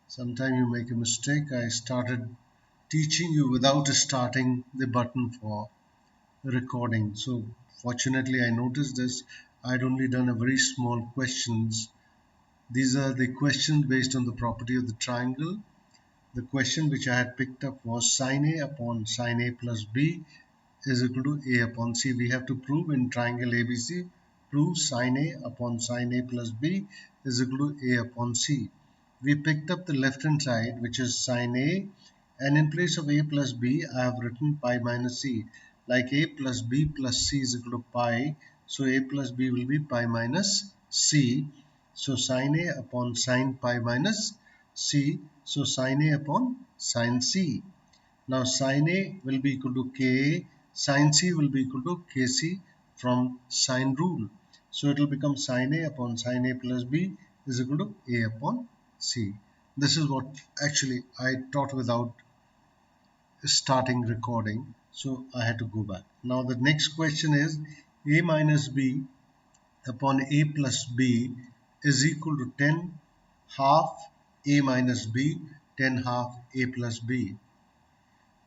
Sometimes you make a mistake. I started teaching you without starting the button for recording. So fortunately I noticed this. I'd only done a very small questions. These are the questions based on the property of the triangle. The question which I had picked up was sin A upon sin A plus B is equal to A upon C. We have to prove in triangle ABC, prove sin A upon sin A plus B is equal to A upon C. We picked up the left hand side, which is sin A, and in place of A plus B I have written pi minus C. Like A plus B plus C is equal to pi, so A plus B will be pi minus C. So sin A upon sin pi minus C, so sin A upon sin C. Now sin A will be equal to Ka, sin C will be equal to Kc from sine rule. So it will become sin A upon sin A plus B is equal to A upon C. This is what actually I taught without starting recording. So I had to go back. Now the next question is A minus B upon A plus B is equal to 10 half A minus B, 10 half A plus B.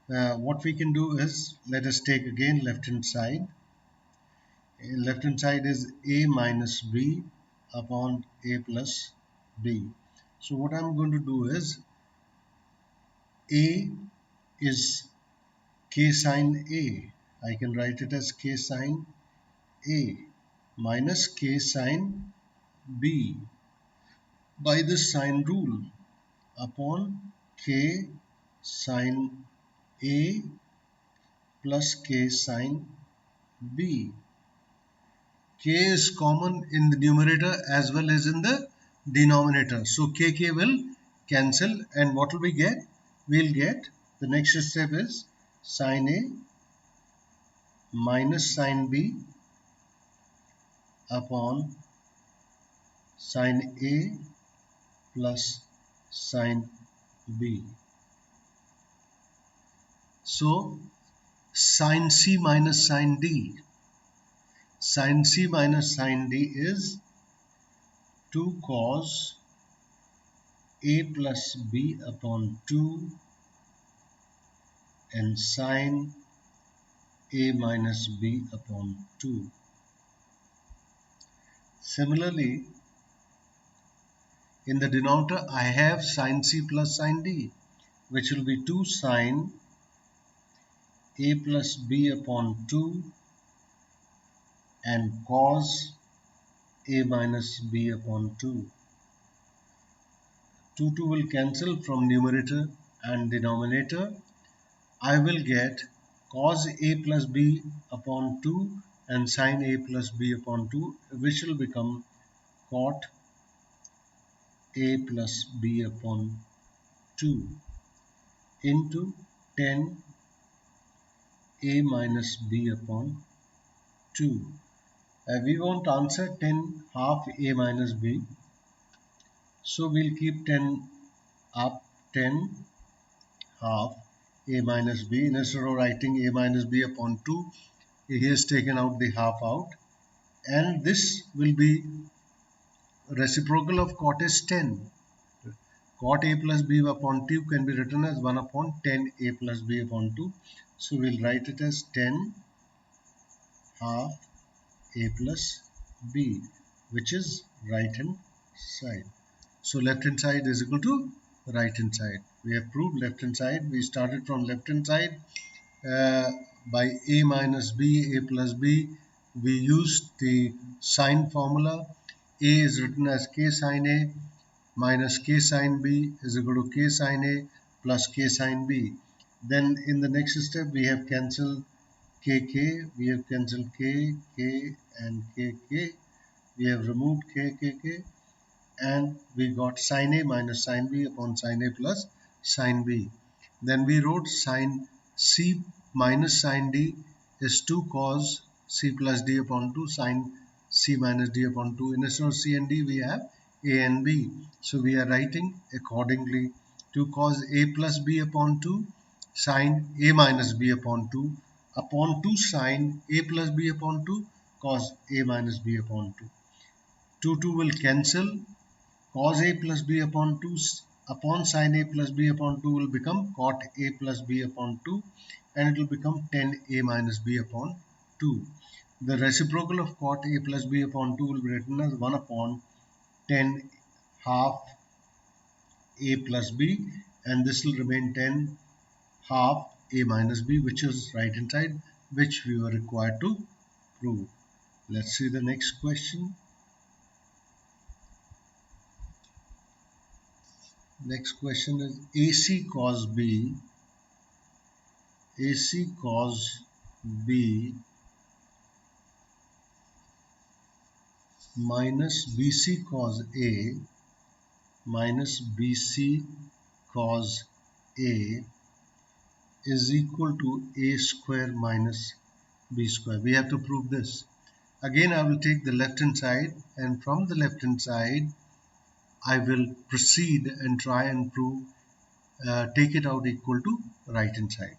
What we can do is, let us take again left hand side. Left hand side is A minus B upon A plus B. So what I'm going to do is, A is K sine A. I can write it as K sine A minus K sine B by the sine rule upon K sine A plus K sine B. K is common in the numerator as well as in the denominator. So K will cancel, and what will we get? We'll get, the next step is sin A minus sin B upon sin A plus sin B. So sin C minus sin D. Sin C minus sin D is 2 cos A plus B upon 2 and sin A minus B upon 2. Similarly, in the denominator I have sin C plus sin D, which will be 2 sin A plus B upon 2 and cos A minus B upon 2. 2 will cancel from numerator and denominator. I will get cos A plus B upon 2 and sin A plus B upon 2, which will become cot A plus B upon 2 into 10 A minus B upon 2. We want answer 10 half A minus B. So we'll keep 10 up, 10 half A minus B. Instead of writing A minus B upon 2, he has taken out the half out. And this will be reciprocal of cot is 10. Cot A plus B upon 2 can be written as 1 upon 10 A plus B upon 2. So we'll write it as 10 half A plus B, which is right hand side. So left hand side is equal to right hand side. We have proved left hand side. We started from left hand side by A minus B, A plus B. We used the sine formula. A is written as K sine A minus K sine B is equal to K sine A plus K sine B. Then in the next step we have cancelled KK, we have cancelled K, K and KK. We have removed K, and we got sin A minus sin B upon sin A plus sin B. Then we wrote sin C minus sin D is 2 cos C plus D upon 2 sin C minus D upon 2. Instead of C and D we have A and B. So we are writing accordingly 2 cos A plus B upon 2 sin A minus B upon 2 upon 2 sin A plus B upon 2 cos A minus B upon 2. 2 will cancel. Cos A plus B upon 2 upon sin a plus b upon 2 will become cot a plus b upon 2, and it will become 10a minus b upon 2. The reciprocal of cot a plus b upon 2 will be written as 1 upon 10 half a plus b, and this will remain 10 half a minus b, which is right hand side, which we were required to prove. Let's see the next question. Next question is AC cos B minus BC cos A minus BC cos A is equal to A square minus B square. We have to prove this. Again, I will take the left hand side, and from the left hand side I will proceed and try and prove, take it out equal to right hand side.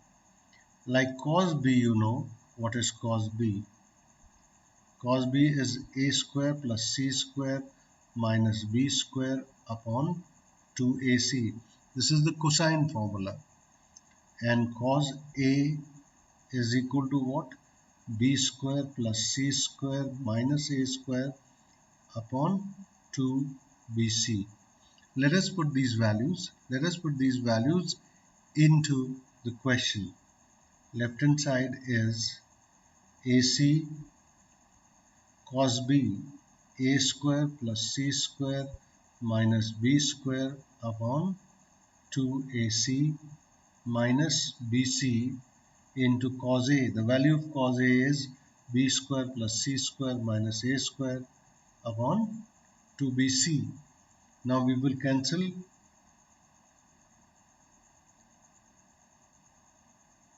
Like cos B, you know what is cos B. Cos B is A square plus C square minus B square upon 2AC. This is the cosine formula. And cos A is equal to what? B square plus C square minus A square upon 2BC. Let us put these values. Into the question. Left hand side is AC cos B, A square plus C square minus B square upon 2AC minus BC into cos A. The value of cos A is B square plus C square minus A square upon 2BC. Now we will cancel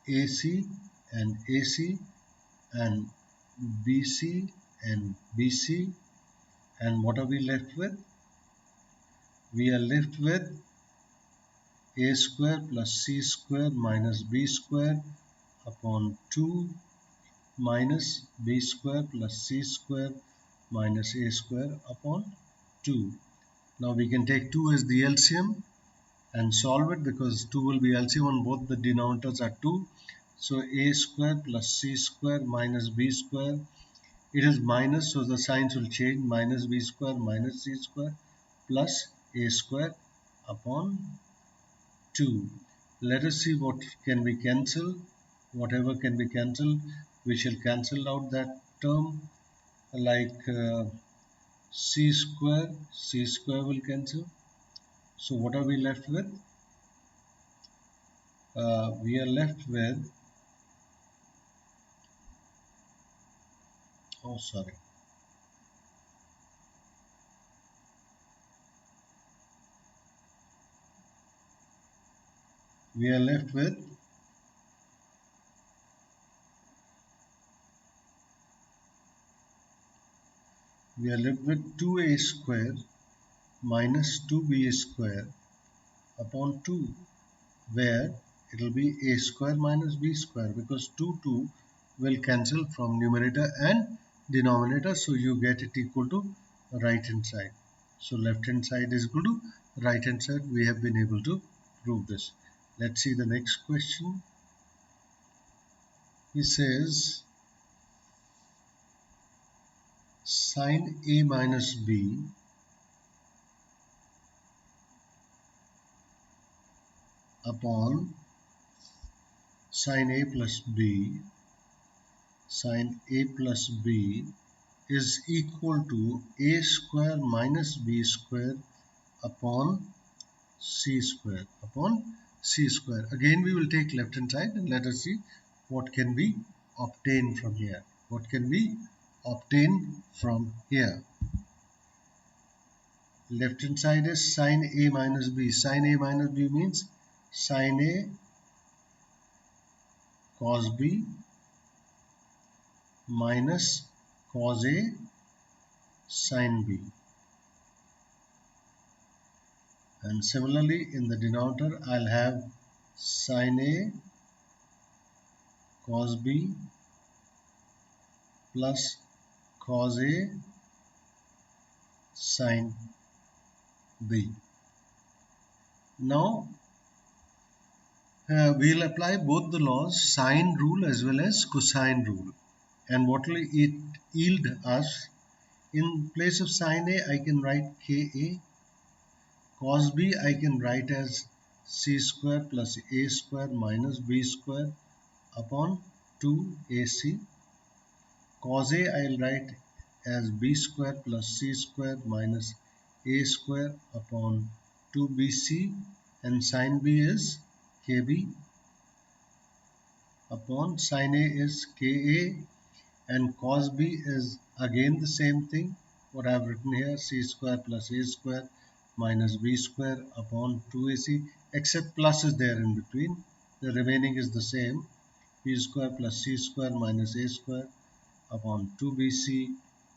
AC and AC and BC and BC, and what are we left with? We are left with A square plus C square minus B square upon 2 minus B square plus C square minus A square upon 2. Now we can take 2 as the LCM and solve it, because 2 will be LCM on both the denominators are 2. So A square plus C square minus B square, it is minus, so the signs will change, minus B square minus C square plus A square upon 2. Let us see what can we cancel. Whatever can be cancelled, we shall cancel out that term, like C square will cancel. So what are we left with? We are left with, oh sorry, we are left with we are left with 2A square minus 2B square upon 2, where it will be A square minus B square, because 2 will cancel from numerator and denominator, so you get it equal to right hand side. So left hand side is equal to right hand side. We have been able to prove this. Let's see the next question. He says sin A minus B upon sin A plus B is equal to A square minus B square upon C square. Again we will take left hand side and let us see what can be obtained from here. Left hand side is sin A minus B. Sin A minus B means sin A cos B minus cos A sin B. And similarly in the denominator I'll have sin A cos B plus cos A sin B. Now we'll apply both the laws, sine rule as well as cosine rule. And what will it yield us? In place of sine A, I can write Ka. Cos B, I can write as C square plus A square minus B square upon 2AC. Cos A, I'll write as B square plus C square minus A square upon 2BC. And sin B is KB upon sin A is Ka, and cos B is again the same thing. What I have written here, C square plus A square minus B square upon 2AC, except plus is there in between. The remaining is the same. B square plus C square minus A square upon 2BC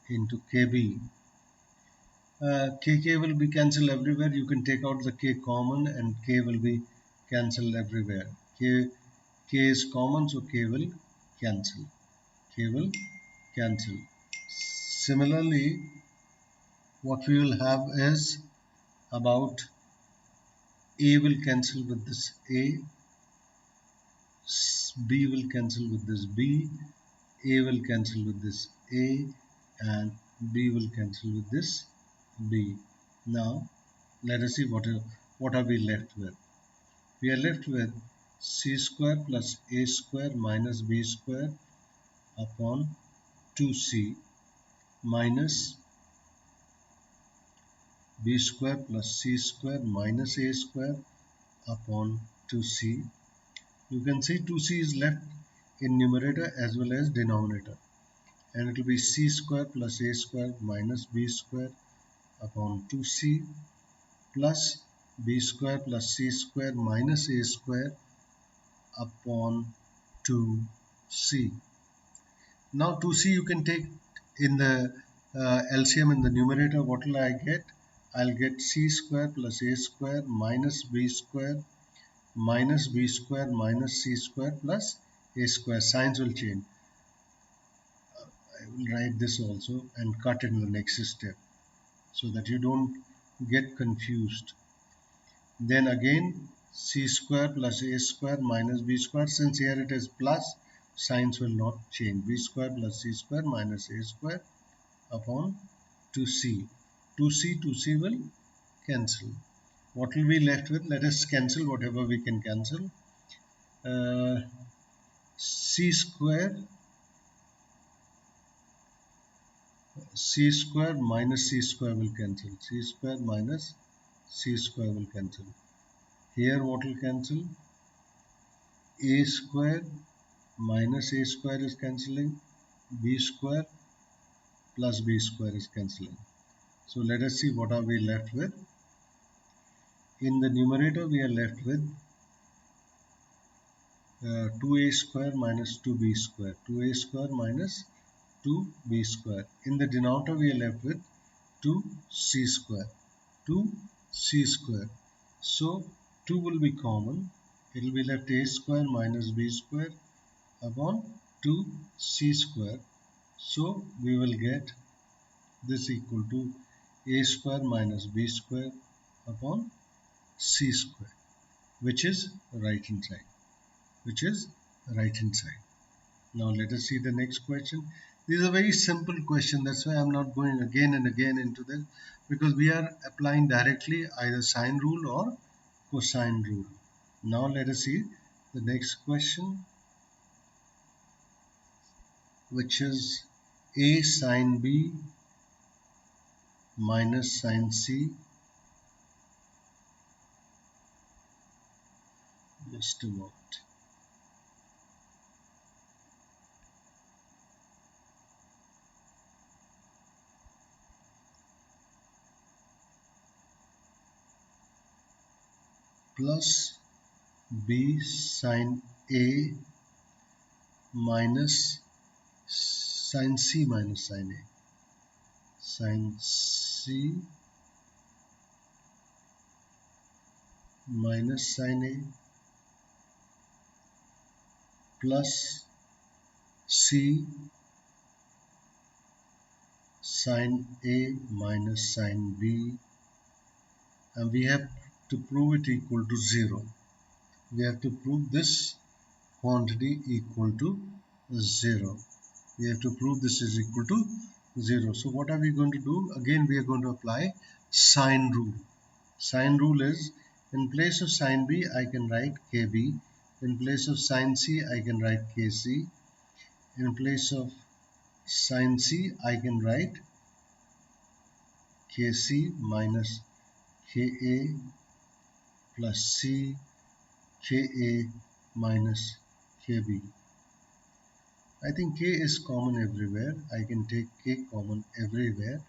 into KB. KK will be cancelled everywhere. You can take out the K common and K will be cancelled everywhere. K is common, so K will cancel. K will cancel. Similarly, what we will have is about A will cancel with this A, B will cancel with this B, A will cancel with this A, and B will cancel with this B. Now, let us see what are we left with. We are left with C square plus A square minus B square upon 2C minus B square plus C square minus A square upon 2C. You can see 2C is left in numerator as well as denominator, and it will be C square plus A square minus B square upon 2C plus B square plus C square minus A square upon 2C. Now 2C you can take in the LCM in the numerator. What will I get? I'll get C square plus A square minus B square minus B square minus C square plus A square. Signs will change. I will write this also and cut in the next step so that you don't get confused. Then again C square plus A square minus B square. Since here it is plus, signs will not change. B square plus C square minus A square upon 2C. 2C will cancel. What will be left with? Let us cancel whatever we can cancel. C square minus C square will cancel. C square minus C square will cancel. Here what will cancel? A square minus A square is cancelling. B square plus B square is cancelling. So let us see what are we left with. In the numerator we are left with 2A square minus 2B square. 2A square minus 2B square. In the denominator we are left with 2C square. 2C square. So 2 will be common. It will be left A square minus B square upon 2C square. So we will get this equal to A square minus B square upon C square, which is right hand side. Now let us see the next question. This is a very simple question. That's why I'm not going again and again into this, because we are applying directly either sine rule or cosine rule. Now let us see the next question, which is A sine B minus sine C. Just a moment. Plus B sine A minus sine C minus sine A. Sine C minus sine A plus C sine A minus sine B, and we have to prove it equal to 0. We have to prove this quantity equal to 0. We have to prove this is equal to 0. So what are we going to do? Again, we are going to apply sine rule. Sine rule is, in place of sine B, I can write KB. In place of sine C, I can write KC. In place of sine C, I can write KC minus KA plus C, KA minus KB. I think K is common everywhere. I can take K common everywhere.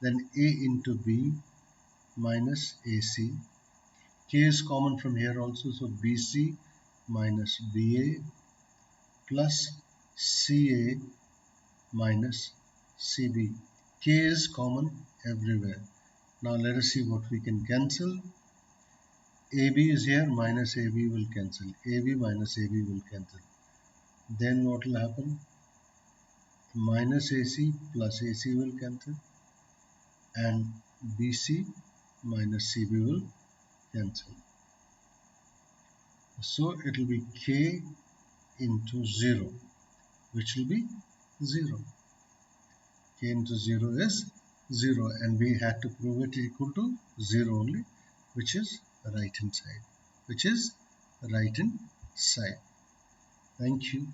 Then A into B minus AC. K is common from here also, so BC minus BA plus CA minus CB. K is common everywhere. Now let us see what we can cancel. AB is here, minus AB will cancel. AB minus AB will cancel. Then what will happen? Minus AC plus AC will cancel. And BC minus CB will cancel. So it will be K into 0, which will be 0. K into 0 is 0, and we had to prove it equal to 0 only, which is right hand side. Thank you.